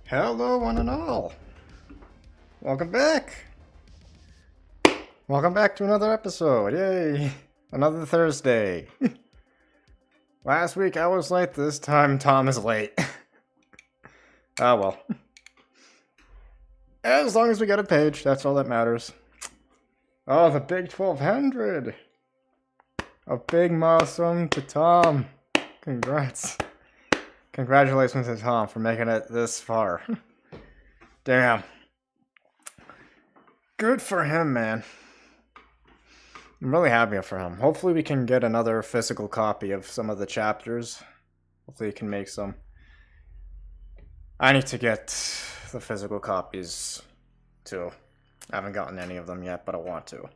Hello, one and all. Welcome back. Welcome back to another episode. Yay. Another Thursday. Last week I was late. This time Tom is late. Ah, well. As long as we get a page, that's all that matters. Oh, the big 1200. A big milestone to Tom. Congrats. Congratulations to Tom for making it this far. Damn. Good for him, man. I'm really happy for him. Hopefully we can get another physical copy of some of the chapters. Hopefully he can make some. I need to get the physical copies too. I haven't gotten any of them yet, but I want to.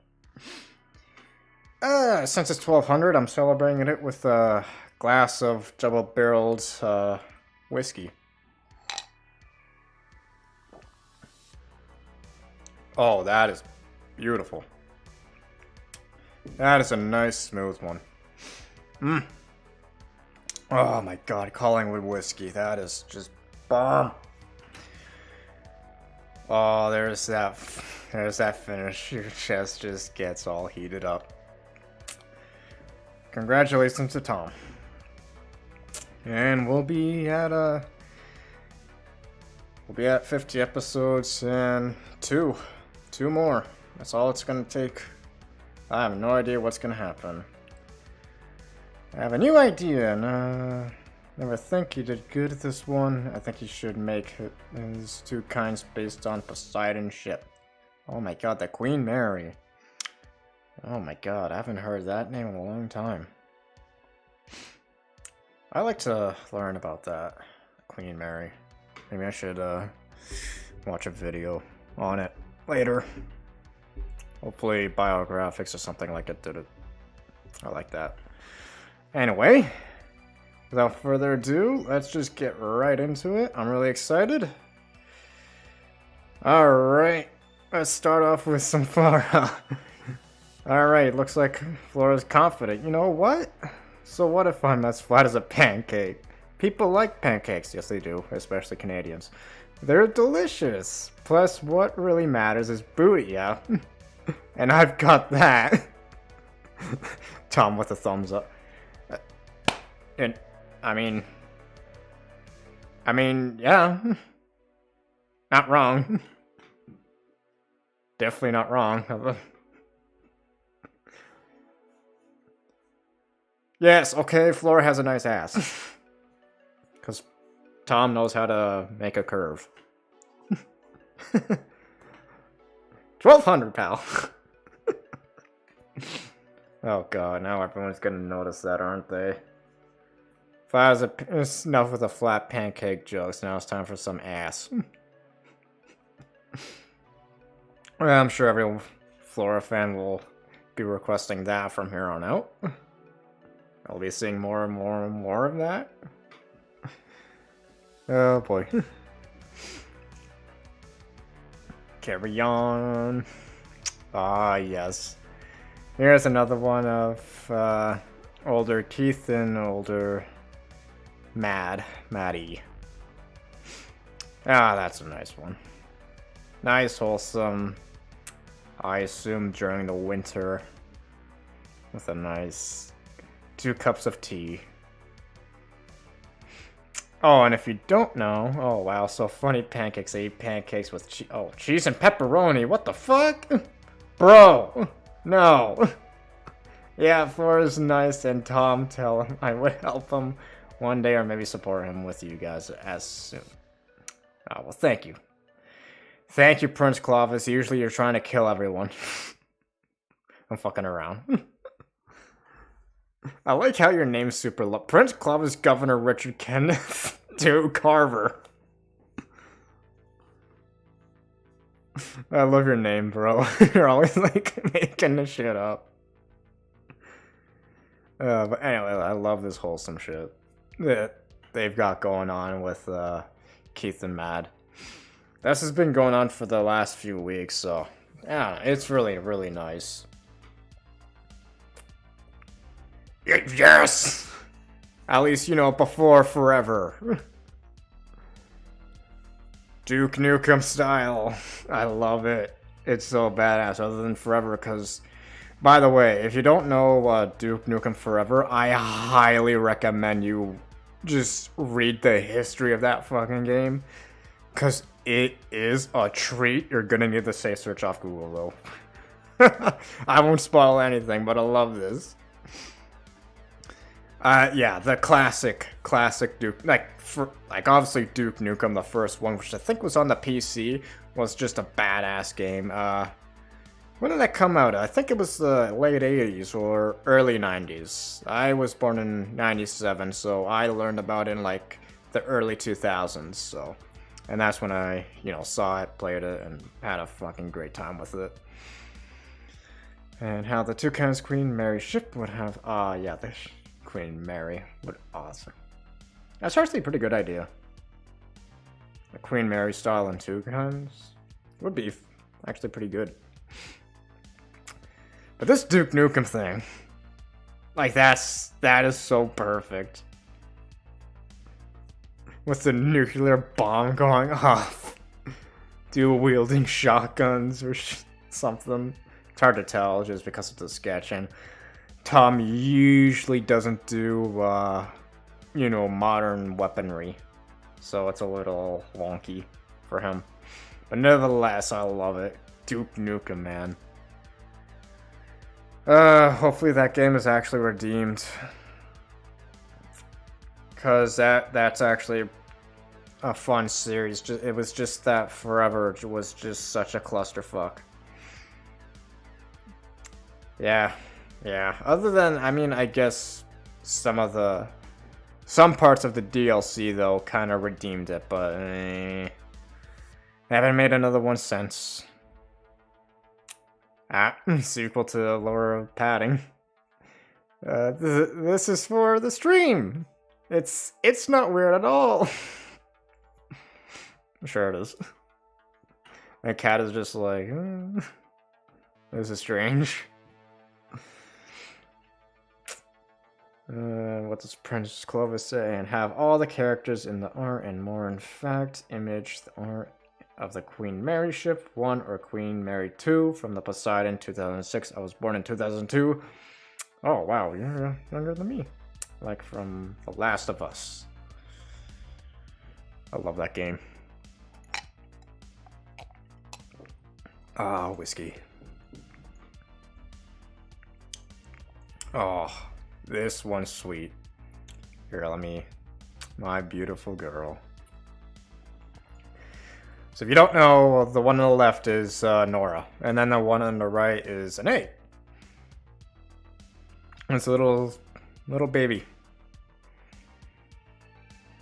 Since it's 1200, I'm celebrating it with a glass of double-barreled whiskey. Oh, that is beautiful. That is a nice, smooth one. Oh my god, Collingwood whiskey. That is just bomb. Oh, there's that finish. Your chest just gets all heated up. Congratulations to Tom. And we'll be at 50 episodes and two more. That's all it's gonna take. I have no idea what's gonna happen. I have a new idea, and never think he did good at this one. I think he should make his TwoKinds based on Poseidon ship. Oh my god, the Queen Mary. Oh my god, I haven't heard that name in a long time. I like to learn about that, Queen Mary. Maybe I should watch a video on it later. Hopefully biographics or something like it did it. I like that. Anyway, without further ado, let's just get right into it. I'm really excited. Alright, let's start off with some Flora. Alright, looks like Flora's confident. You know what? So what if I'm as flat as a pancake? People like pancakes, yes they do, especially Canadians. They're delicious. Plus, what really matters is booty, yeah? And I've got that. Tom with a thumbs up. And, I mean, yeah. Not wrong. Definitely not wrong. Yes, okay, Flora has a nice ass. Because Tom knows how to make a curve. 1200, pal. Oh god, now everyone's gonna notice that, aren't they? It's enough with the flat pancake jokes, now it's time for some ass. Well, I'm sure every Flora fan will be requesting that from here on out. I'll be seeing more and more and more of that. Oh boy. Carry on. Ah, yes. Here's another one of older Keith and older Maddie. Ah, that's a nice one. Nice, wholesome. I assume during the winter. With a nice 2 cups of tea. Oh, and if you don't know, oh wow, so funny pancakes. I eat pancakes with cheese and pepperoni. What the fuck? Bro, no. Yeah, Flora's nice, and Tom tell him I would help him one day or maybe support him with you guys as soon. Oh, well, thank you. Thank you, Prince Clovis. Usually you're trying to kill everyone. I'm fucking around. I like how your name's super low. Prince Clovis, Governor Richard Kenneth, dude, Carver. I love your name, bro. You're always like making this shit up. But anyway, I love this wholesome shit that they've got going on with Keith and Mad. This has been going on for the last few weeks, so yeah, it's really, really nice. Yes! At least, you know, before forever. Duke Nukem style. I love it. It's so badass, other than Forever, because, by the way, if you don't know Duke Nukem Forever, I highly recommend you just read the history of that fucking game, because it is a treat. You're gonna need the safe search off Google, though. I won't spoil anything, but I love this. Yeah, the classic Duke, like obviously Duke Nukem, the first one, which I think was on the PC, was just a badass game. When did that come out? I think it was the late 80s or early 90s. I was born in 97, so I learned about it in like the early 2000s, so. And that's when I, saw it, played it, and had a fucking great time with it. And how the TwoKinds Queen Mary ship would have, yeah, the Queen Mary. What awesome. That's actually a pretty good idea. The Queen Mary style in TwoKinds would be actually pretty good. But this Duke Nukem thing, like that is so perfect. With the nuclear bomb going off. Dual wielding shotguns or something. It's hard to tell just because of the sketching. Tom usually doesn't do, modern weaponry. So it's a little wonky for him. But nevertheless, I love it. Duke Nukem, man. Hopefully that game is actually redeemed. Because that's actually a fun series. It was just that Forever was just such a clusterfuck. Yeah. Other than, I guess some parts of the DLC, though, kind of redeemed it, but haven't made another one since. Sequel to Lower Padding. This is for the stream. It's not weird at all. Sure it is. My cat is just like, this is strange. What does Princess Clovis say? And have all the characters in the art and more. In fact, image the art of the Queen Mary ship 1 or Queen Mary 2 from the Poseidon 2006. I was born in 2002. Oh wow, you're younger than me. Like from The Last of Us. I love that game. Whiskey. Oh, this one's sweet. Here, my beautiful girl. So if you don't know, the one on the left is Nora, and then the one on the right is an egg. It's a little baby.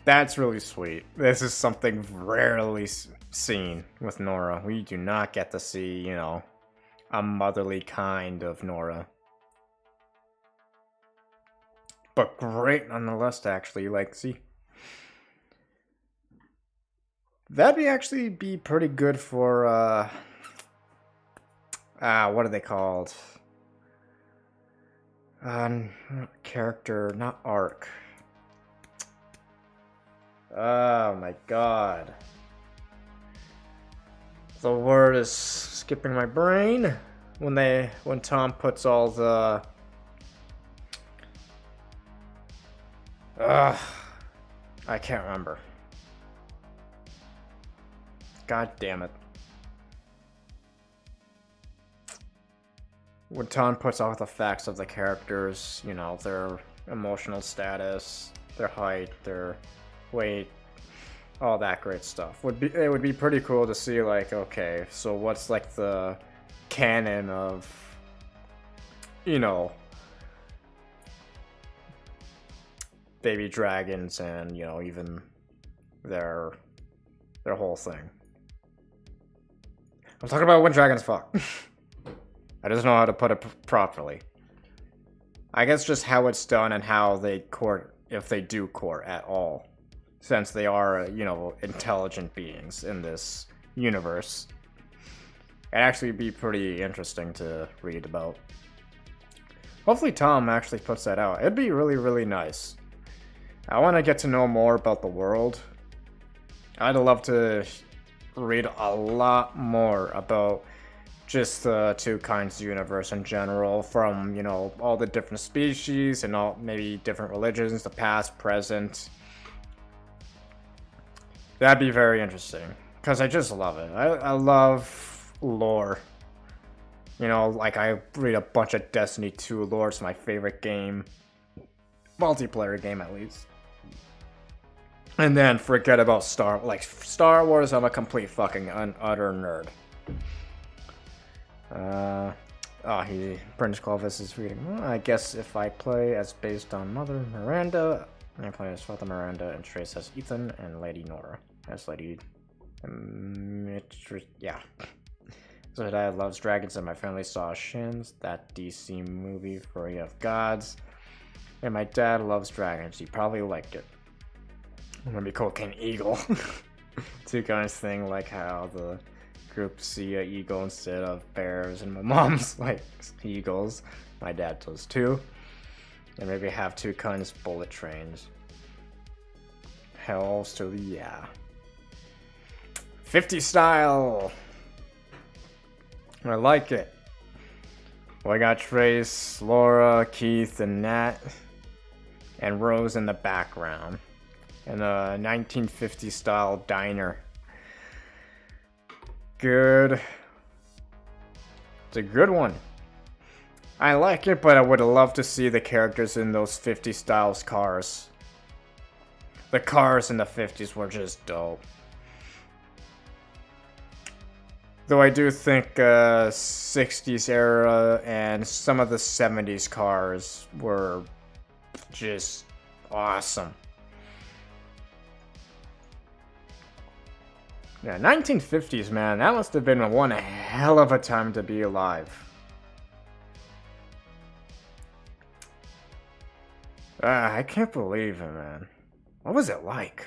That's really sweet. This is something rarely seen with Nora. We do not get to see, a motherly kind of Nora. But great nonetheless to actually, see. That'd actually be pretty good for, what are they called? Character, not arc. Oh my god. The word is skipping my brain. When Tom puts all the... I can't remember. God damn it. When Tom puts all the facts of the characters, their emotional status, their height, their weight, all that great stuff. It would be pretty cool to see, okay, so what's the canon of, baby dragons and, even their whole thing. I'm talking about when dragons fuck. I just know how to put it properly. I guess just how it's done and how they court, if they do court at all. Since they are, intelligent beings in this universe. It'd actually be pretty interesting to read about. Hopefully Tom actually puts that out. It'd be really, really nice. I want to get to know more about the world. I'd love to read a lot more about just the TwoKinds universe in general, from, you know, all the different species and all maybe different religions, the past, present. That'd be very interesting, because I just love it. I love lore. You know, like I read a bunch of Destiny 2 lore. It's my favorite game. Multiplayer game, at least. And then forget about Star Wars, I'm a complete fucking utter nerd. Prince Clovis is reading. Well, I guess if I play as based on Mother Miranda, I play as Father Miranda, and Trace as Ethan, and Lady Nora as Lady. Yeah. So my dad loves dragons, and my family saw Shins, that DC movie for Fury of Gods. And my dad loves dragons. He probably liked it. I'm gonna be called King Eagle. TwoKinds thing, like how the group see an eagle instead of bears, and my mom's like eagles. My dad does too. And maybe have TwoKinds bullet trains. Hell, so yeah. 50 style. I like it. Well, I got Trace, Laura, Keith, and Nat, and Rose in the background. And a 1950s style diner. Good. It's a good one. I like it, but I would love to see the characters in those 50 styles cars. The cars in the 50s were just dope. Though I do think 60s era and some of the 70s cars were just awesome. Yeah, 1950s, man. That must have been one hell of a time to be alive. I can't believe it, man. What was it like?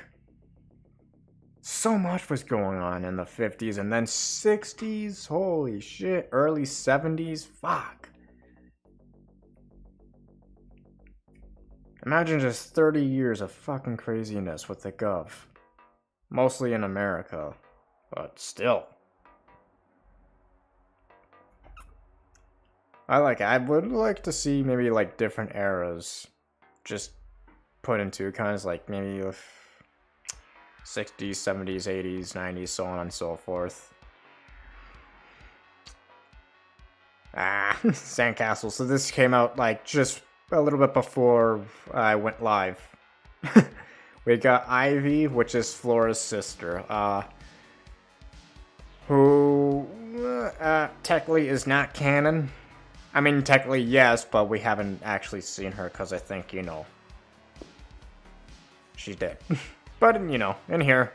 So much was going on in the 50s, and then 60s, holy shit, early 70s, fuck. Imagine just 30 years of fucking craziness with the Gov. Mostly in America, but still. I would like to see maybe like different eras just put into kind of like maybe 60s, 70s, 80s, 90s, so on and so forth. Sandcastle. So this came out like just a little bit before I went live. We got Ivy, which is Flora's sister, who technically is not canon. I mean, technically yes, but we haven't actually seen her because I think, you know, she's dead. But, you know, in here,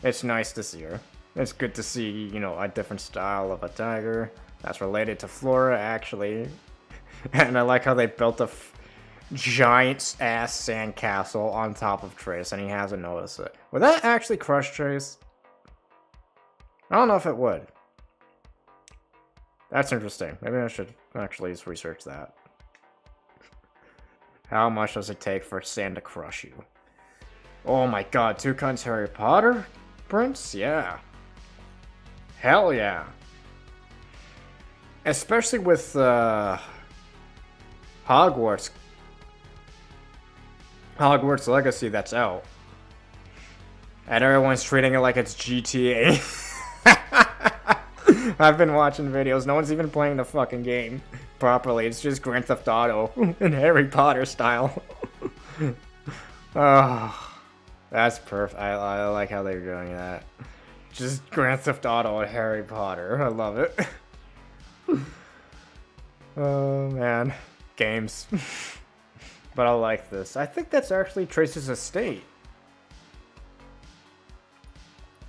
it's nice to see her. It's good to see, you know, a different style of a tiger that's related to Flora, actually. And I like how they built a giant-ass sandcastle on top of Trace, and he hasn't noticed it. Would that actually crush Trace? I don't know if it would. That's interesting. Maybe I should actually research that. How much does it take for sand to crush you? Oh my god, TwoKinds Harry Potter prints? Yeah. Hell yeah. Especially with Hogwarts Legacy that's out. And everyone's treating it like it's GTA. I've been watching videos. No one's even playing the fucking game properly. It's just Grand Theft Auto in Harry Potter style. Oh, that's perfect. I like how they're doing that. Just Grand Theft Auto and Harry Potter. I love it. Oh, man. Games. But I like this. I think that's actually Trace's estate.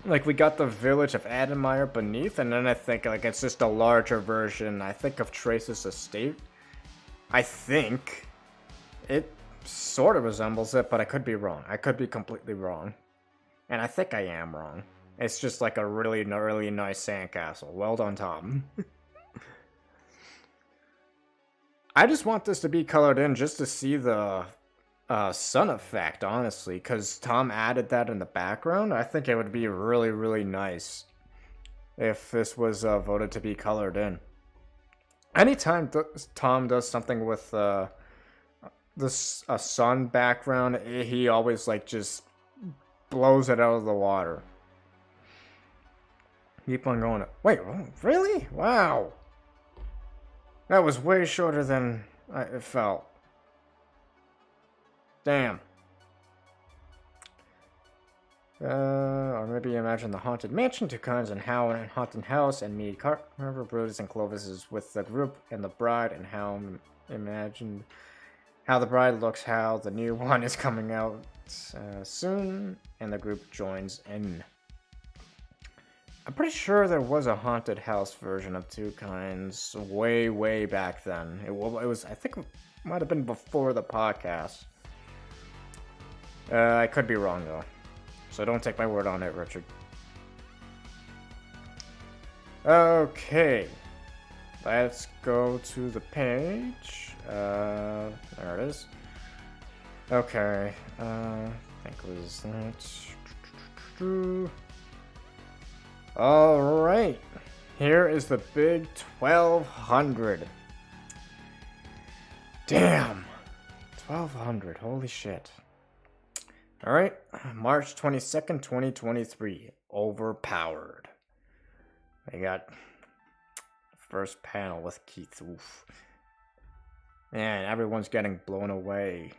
Like, we got the village of Admire beneath, and then I think, like, it's just a larger version, I think, of Trace's estate. I think it sort of resembles it, but I could be wrong. I could be completely wrong. And I think I am wrong. It's just like a really nice sandcastle. Well done, Tom. I just want this to be colored in just to see the sun effect, honestly, because Tom added that in the background. I think it would be really, really nice if this was voted to be colored in. Anytime Tom does something with this a sun background, he always like just blows it out of the water. Keep on going. Wait, really? Wow. That was way shorter than it felt. Damn. Or maybe imagine the haunted mansion, TwoKinds, and how and haunted house, and meet Carver, Brutus, and Clovis is with the group and the bride, and how imagine how the bride looks, how the new one is coming out soon, and the group joins in. I'm pretty sure there was a haunted house version of TwoKinds way, way back then. It was, I think, it might have been before the podcast. I could be wrong though, so don't take my word on it, Richard. Okay, let's go to the page. There it is. Okay, I think it was that. Alright, here is the big 1200. Damn, 1200, holy shit. Alright, March 22nd, 2023, overpowered. I got first panel with Keith. Oof. Man, everyone's getting blown away.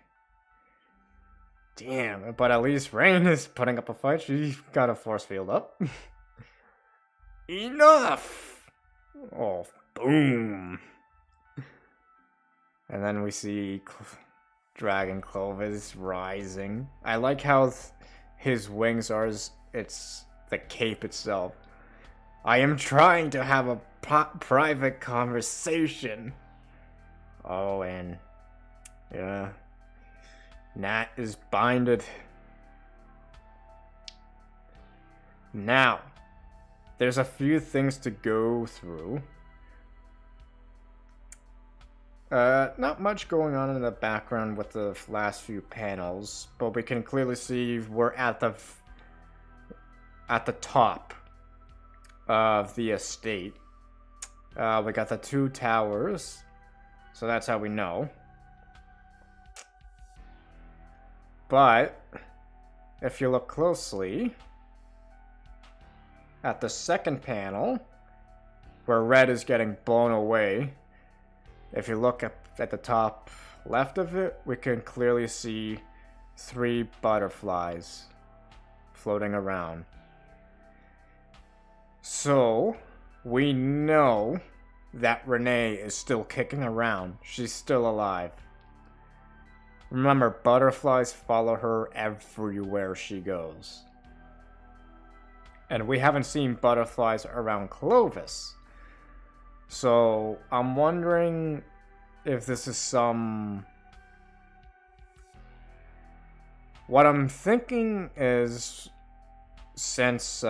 Damn, but at least Rain is putting up a fight. She got a force field up. Enough! Oh, boom. And then we see Dragon Clovis rising. I like how his wings are, it's the cape itself. I am trying to have a private conversation. Oh, and yeah, Nat is binded. Now, there's a few things to go through. Not much going on in the background with the last few panels, but we can clearly see we're at the top of the estate. We got the two towers, so that's how we know. But if you look closely at the second panel, where Red is getting blown away, if you look at the top left of it, we can clearly see 3 butterflies floating around. So, we know that Renee is still kicking around. She's still alive. Remember, butterflies follow her everywhere she goes. And we haven't seen butterflies around Clovis. So, I'm wondering if this is some... What I'm thinking is, since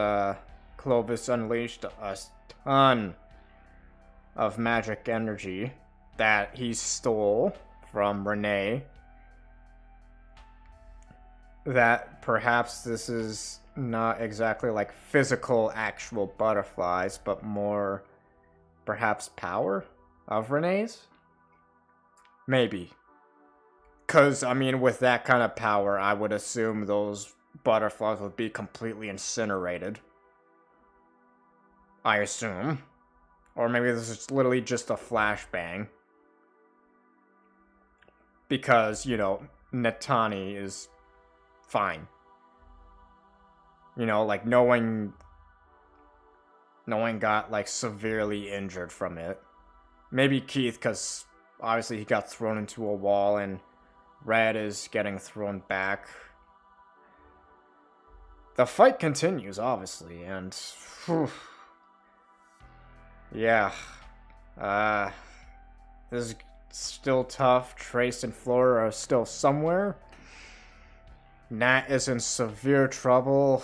Clovis unleashed a ton of magic energy that he stole from Renee, that perhaps this is not exactly like physical actual butterflies, but more perhaps power of Renee's? Maybe. Because, I mean, with that kind of power, I would assume those butterflies would be completely incinerated. I assume. Or maybe this is literally just a flashbang. Because, you know, Natani is fine. You know, like, no one got, like, severely injured from it. Maybe Keith, because obviously he got thrown into a wall, and Red is getting thrown back. The fight continues, obviously, and... Whew, yeah. This is still tough. Trace and Flora are still somewhere. Nat is in severe trouble.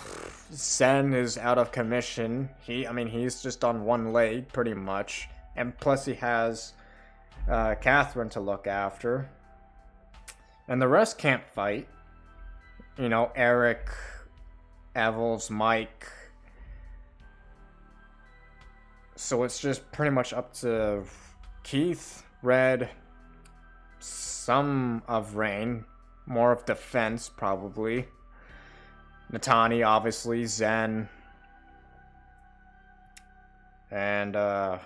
Zen is out of commission. He's just on one leg, pretty much. And plus he has Catherine to look after. And the rest can't fight. You know, Eric, Evels, Mike. So it's just pretty much up to Keith, Red, some of Rain, more of defense probably. Natani, obviously, Zen. And, how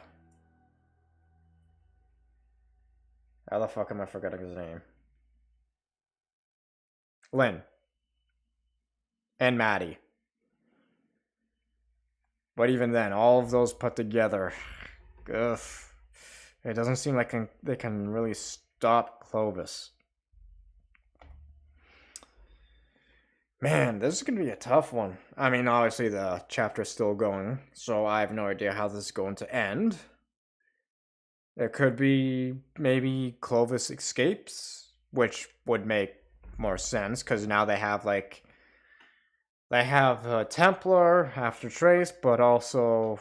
the fuck am I forgetting his name? Lynn. And Maddie. But even then, all of those put together, ugh, it doesn't seem like they can really stop Clovis. Man, this is going to be a tough one. I mean, obviously the chapter's still going, so I have no idea how this is going to end. It could be maybe Clovis escapes, which would make more sense, because now they have, like, they have Templar after Trace, but also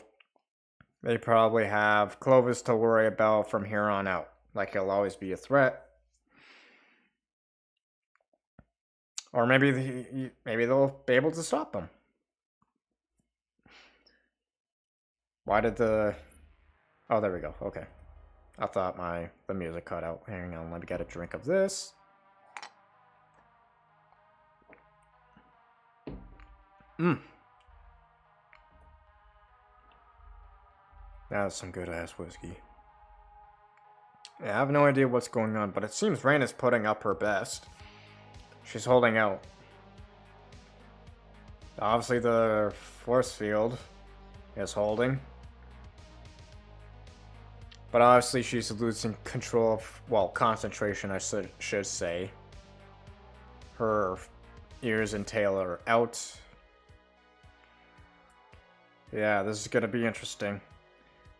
they probably have Clovis to worry about from here on out. Like, he'll always be a threat. Or maybe they'll be able to stop him. Why did the... Oh, there we go. Okay. I thought the music cut out. Hang on, let me get a drink of this. That's some good ass whiskey. Yeah, I have no idea what's going on, but it seems Rain is putting up her best. She's holding out. Obviously the force field is holding. But obviously she's losing control of, well, concentration, I should say. Her ears and tail are out. Yeah, this is gonna be interesting.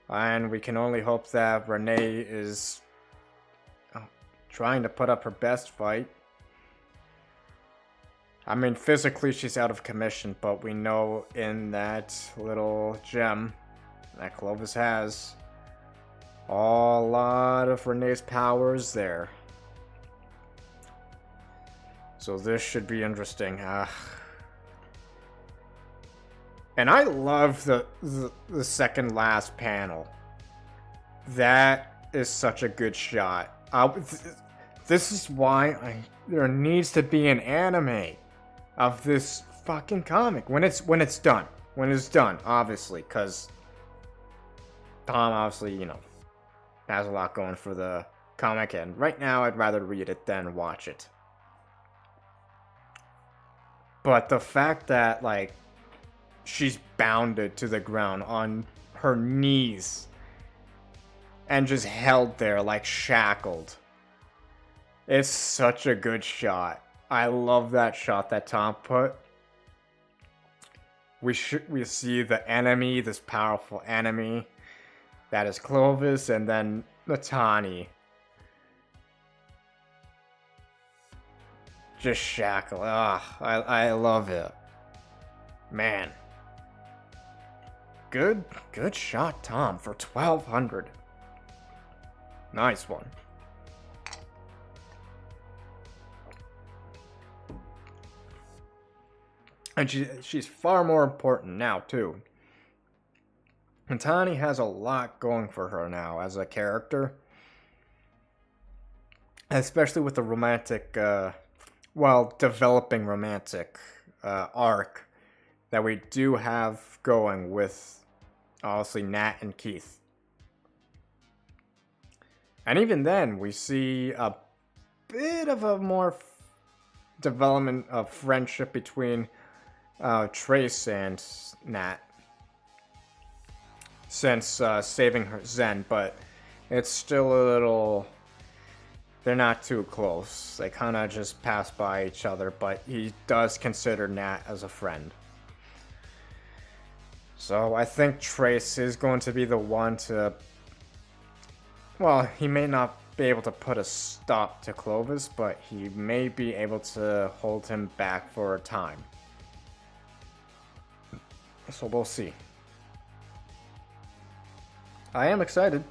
And we can only hope that Renee is trying to put up her best fight. I mean, physically she's out of commission, but we know in that little gem that Clovis has, a lot of Renee's powers there. So this should be interesting. And I love the second last panel. That is such a good shot. This is why there needs to be an anime of this fucking comic when it's done. When it's done, obviously, because Tom obviously, you know, has a lot going for the comic, and right now I'd rather read it than watch it. But the fact that, like, she's bounded to the ground on her knees and just held there like shackled. It's such a good shot. I love that shot that Tom put. We see the enemy, this powerful enemy that is Clovis, and then Natani just shackled. I love it. Man. Good shot, Tom, for 1200. Nice one. And she's far more important now, too. And Tani has a lot going for her now as a character. Especially with the romantic, developing romantic arc that we do have going with, obviously, Nat and Keith. And even then, we see a bit of a more development of friendship between Trace and Nat since saving her Zen, but it's still a little... They're not too close. They kind of just pass by each other, but he does consider Nat as a friend. So I think Trace is going to be the one to... Well, he may not be able to put a stop to Clovis, but he may be able to hold him back for a time. So we'll see. I am excited.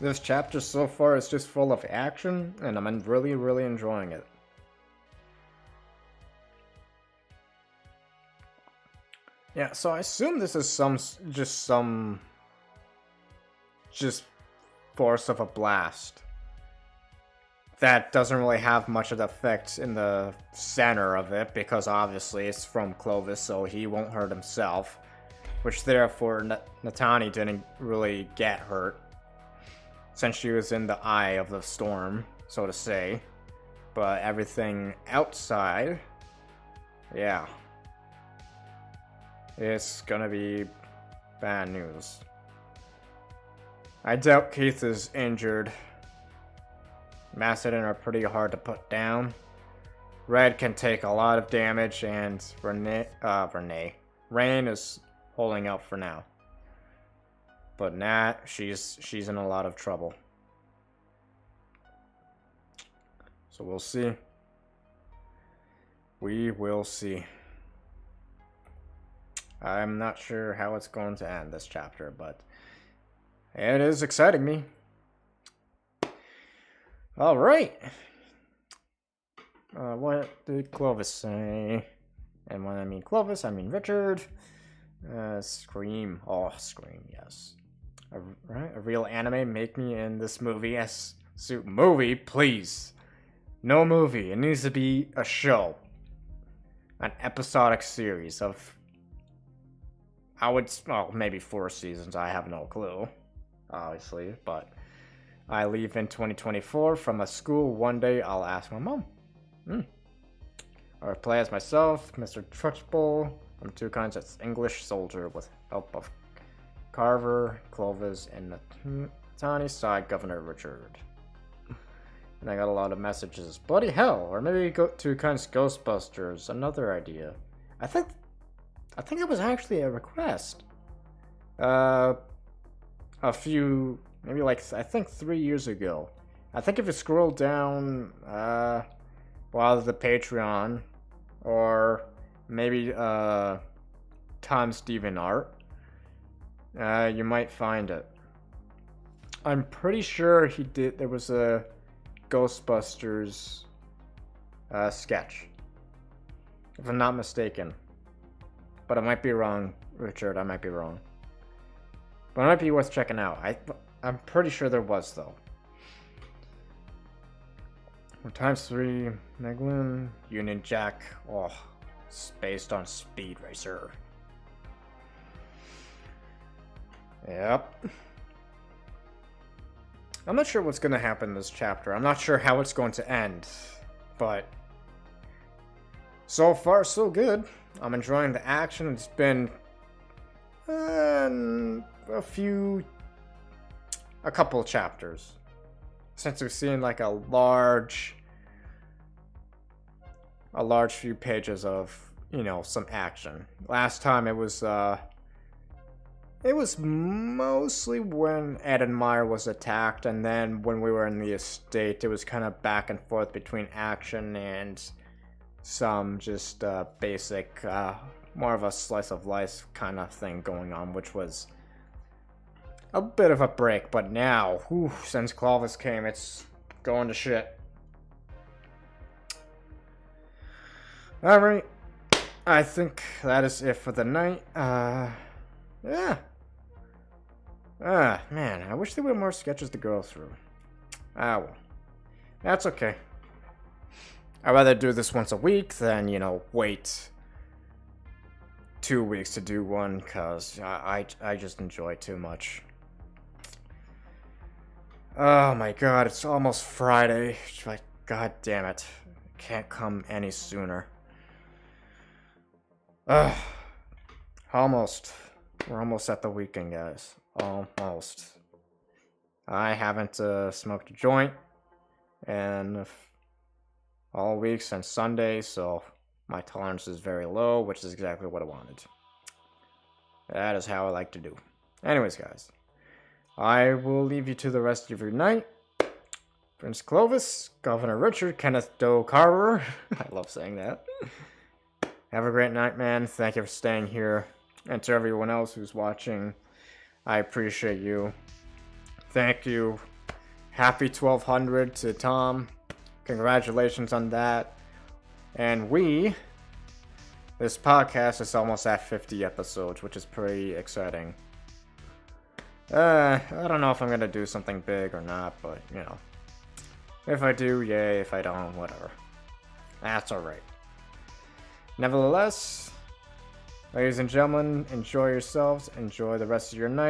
This chapter so far is just full of action, and I'm really, really enjoying it. Yeah, so I assume this is just force of a blast that doesn't really have much of the effect in the center of it, because obviously it's from Clovis, so he won't hurt himself, which therefore Natani didn't really get hurt, since she was in the eye of the storm, so to say. But everything outside, yeah, it's gonna be bad news. I doubt Keith is injured. Macedon are pretty hard to put down. Red can take a lot of damage, and Rain is holding out for now. But Nat, she's in a lot of trouble. So we'll see. We will see. I'm not sure how it's going to end this chapter, but it is exciting me. Alright. What did Clovis say? And when I mean Clovis, I mean Richard. Scream. Oh, Scream, yes. A real anime make me in this movie. Yes. Movie, please. No movie. It needs to be a show. An episodic series of... maybe 4 seasons. I have no clue. Obviously, but... I leave in 2024 from a school. One day I'll ask my mom. Or play as myself, Mr. Trunchbull from TwoKinds as English soldier with help of Carver, Clovis, and the tiny side Governor Richard. And I got a lot of messages. Bloody hell! Or maybe go TwoKinds Ghostbusters. Another idea. I think it was actually a request. A few. Maybe I think 3 years ago. I think if you scroll down, while the Patreon, or maybe, Tom Steven Art, you might find it. I'm pretty sure there was a Ghostbusters, sketch. If I'm not mistaken. But I might be wrong, Richard, I might be wrong. But it might be worth checking out. I'm pretty sure there was, though. Times 3, Meglin, Union Jack. Oh, it's based on Speed Racer. Yep. I'm not sure what's going to happen in this chapter. I'm not sure how it's going to end. But so far, so good. I'm enjoying the action. It's been a couple chapters since we've seen like a large few pages of, some action. Last time it was mostly when Ed and Meyer was attacked, and then when we were in the estate, it was kind of back and forth between action and some just basic, more of a slice of life kind of thing going on, which was a bit of a break. But now, since Clovis came, it's going to shit. Alright, I think that is it for the night. Yeah. Man, I wish there were more sketches to go through. Well. That's okay. I'd rather do this once a week than, wait 2 weeks to do one, because I just enjoy it too much. Oh my god, it's almost Friday. Like, god damn it. Can't come any sooner. Almost. We're almost at the weekend, guys. Almost. I haven't smoked a joint in all week since Sunday, so my tolerance is very low, which is exactly what I wanted. That is how I like to do. Anyways, guys. I will leave you to the rest of your night. Prince Clovis, Governor Richard, Kenneth Doe Carver. I love saying that. Have a great night, man. Thank you for staying here. And to everyone else who's watching, I appreciate you. Thank you Happy 1200 to Tom. Congratulations on that. And this podcast is almost at 50 episodes, which is pretty exciting. I don't know if I'm gonna do something big or not, but, you know. If I do, yay. If I don't, whatever. That's alright. Nevertheless, ladies and gentlemen, enjoy yourselves. Enjoy the rest of your night.